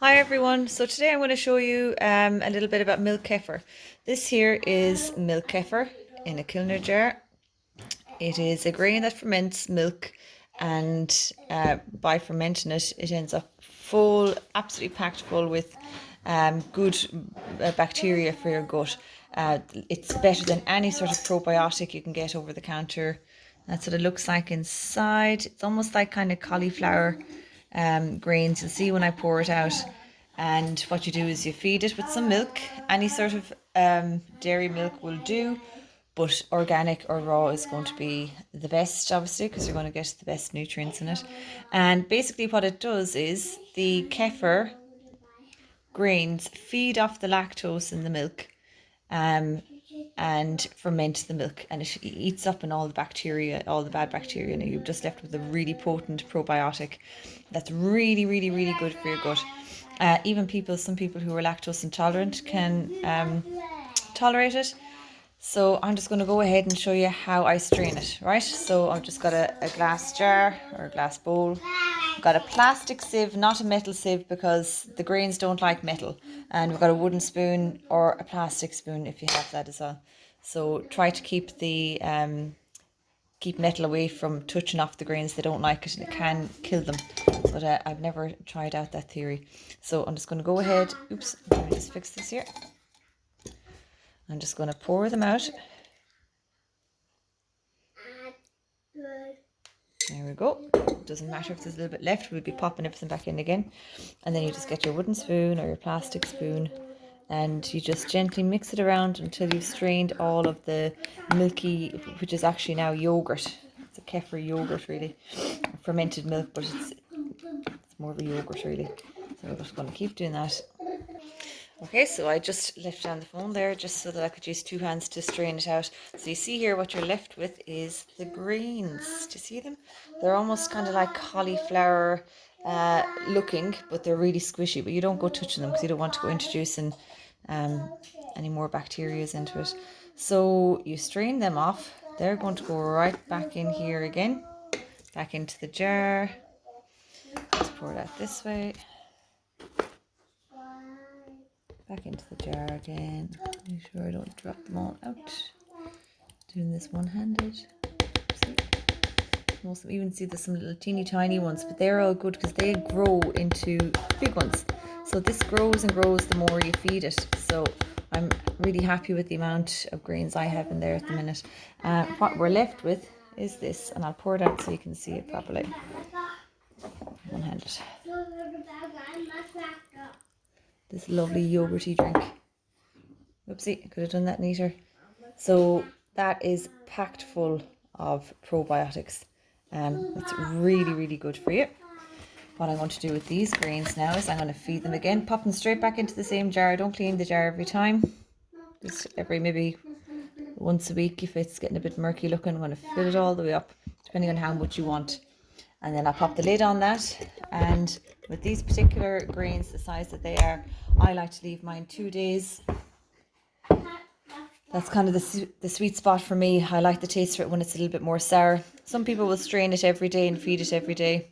Hi everyone. So today I'm going to show you a little bit about milk kefir. This here is milk kefir in a Kilner jar. It is a grain that ferments milk, and by fermenting it, it ends up full, absolutely packed full with good bacteria for your gut. It's better than any sort of probiotic you can get over the counter. That's what it looks like inside. It's almost like kind of cauliflower grains. You'll see when I pour it out. And what you do is you feed it with some milk. Any sort of dairy milk will do, but organic or raw is going to be the best, obviously, because you're going to get the best nutrients in it. And basically what it does is the kefir grains feed off the lactose in the milk, and ferment the milk, and it eats up in all the bacteria, all the bad bacteria, and you're just left with a really potent probiotic that's really, really, really good for your gut. Even some people who are lactose intolerant can tolerate it. So I'm just going to go ahead and show you how I strain it, right? So I've just got a glass jar or a glass bowl. I've got a plastic sieve, not a metal sieve, because the grains don't like metal. And we've got a wooden spoon or a plastic spoon if you have that as well. So try to keep the keep metal away from touching off the grains. They don't like it and it can kill them. But I've never tried out that theory. So I'm just going to go ahead. Oops, let me just fix this here. I'm just going to pour them out. There we go. Doesn't matter if there's a little bit left, we'll be popping everything back in again. And then you just get your wooden spoon or your plastic spoon, and you just gently mix it around until you've strained all of the milky, which is actually now yogurt. It's a kefir yogurt, really. Fermented milk, but it's more of a yogurt, really. So we're just going to keep doing that. Okay, so I just left down the phone there just so that I could use two hands to strain it out. So you see here what you're left with is the grains. Do you see them? They're almost kind of like cauliflower looking, but they're really squishy. But you don't go touching them because you don't want to go introducing any more bacteria into it. So you strain them off. They're going to go right back in here again, back into the jar. Let's pour it out this way. Back into the jar again. Make sure I don't drop them all out. Doing this one-handed. See? Most of them, even see there's some little teeny tiny ones, but they're all good because they grow into big ones. So this grows and grows the more you feed it. So I'm really happy with the amount of grains I have in there at the minute. What we're left with is this, and I'll pour it out so you can see it properly. One-handed. This lovely yogurty drink. Oopsie, I could have done that neater. So that is packed full of probiotics. It's really, really good for you. What I'm going to do with these grains now is I'm going to feed them again, pop them straight back into the same jar. Don't clean the jar every time. Just every maybe once a week. If it's getting a bit murky looking, I'm going to fill it all the way up, depending on how much you want. And then I'll pop the lid on that. And with these particular grains, the size that they are, I like to leave mine 2 days. That's kind of the sweet spot for me. I like the taste for it when it's a little bit more sour. Some people will strain it every day and feed it every day.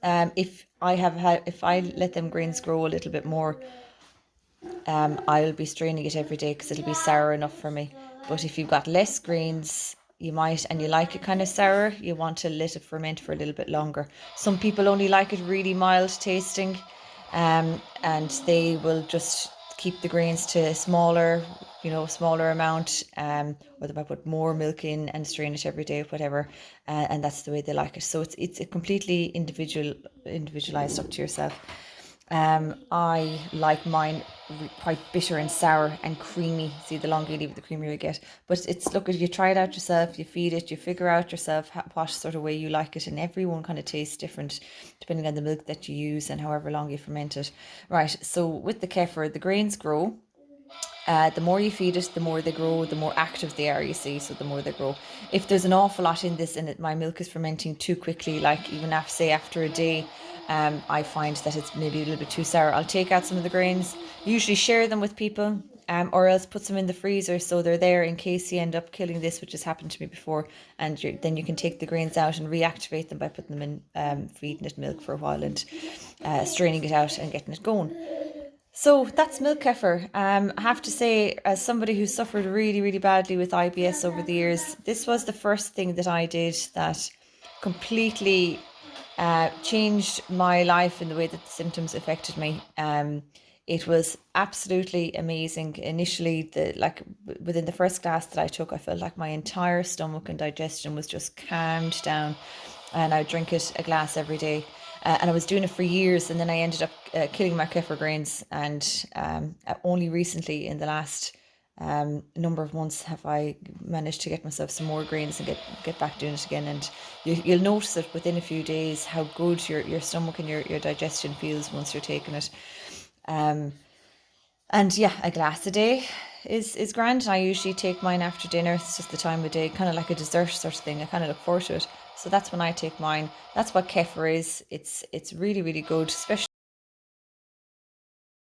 If I let them grains grow a little bit more, I'll be straining it every day because it'll be sour enough for me. But if you've got less grains, you might, and you like it kind of sour, you want to let it ferment for a little bit longer. Some people only like it really mild tasting, and they will just keep the grains to a smaller amount, or they might put more milk in and strain it every day, whatever, and that's the way they like it. So it's a completely individualized, up to yourself. I like mine quite bitter and sour and creamy. See, the longer you leave it, the creamier you get. But look, if you try it out yourself, you feed it, you figure out yourself what sort of way you like it, and everyone kind of tastes different depending on the milk that you use and however long you ferment it. Right, so with the kefir, the grains grow. The more you feed it, the more they grow, the more active they are, you see, so the more they grow. If there's an awful lot in this and my milk is fermenting too quickly, like even after a day, I find that it's maybe a little bit too sour, I'll take out some of the grains, usually share them with people. or else put them in the freezer so they're there in case you end up killing this, which has happened to me before, and then you can take the grains out and reactivate them by putting them in, feeding it milk for a while and straining it out and getting it going. So that's milk kefir. I have to say, as somebody who suffered really, really badly with IBS over the years, this was the first thing that I did that completely changed my life in the way that the symptoms affected me. It was absolutely amazing. Initially, within the first glass that I took, I felt like my entire stomach and digestion was just calmed down, and I would drink it a glass every day. And I was doing it for years, and then I ended up killing my kefir grains. And only recently, in the last number of months, have I managed to get myself some more grains and get back doing it again. And you'll notice it within a few days how good your stomach and your digestion feels once you're taking it. And yeah, a glass a day is grand. I usually take mine after dinner. It's just the time of day, kind of like a dessert sort of thing. I kind of look forward to it. So that's when I take mine. That's what kefir is. It's really, really good, especially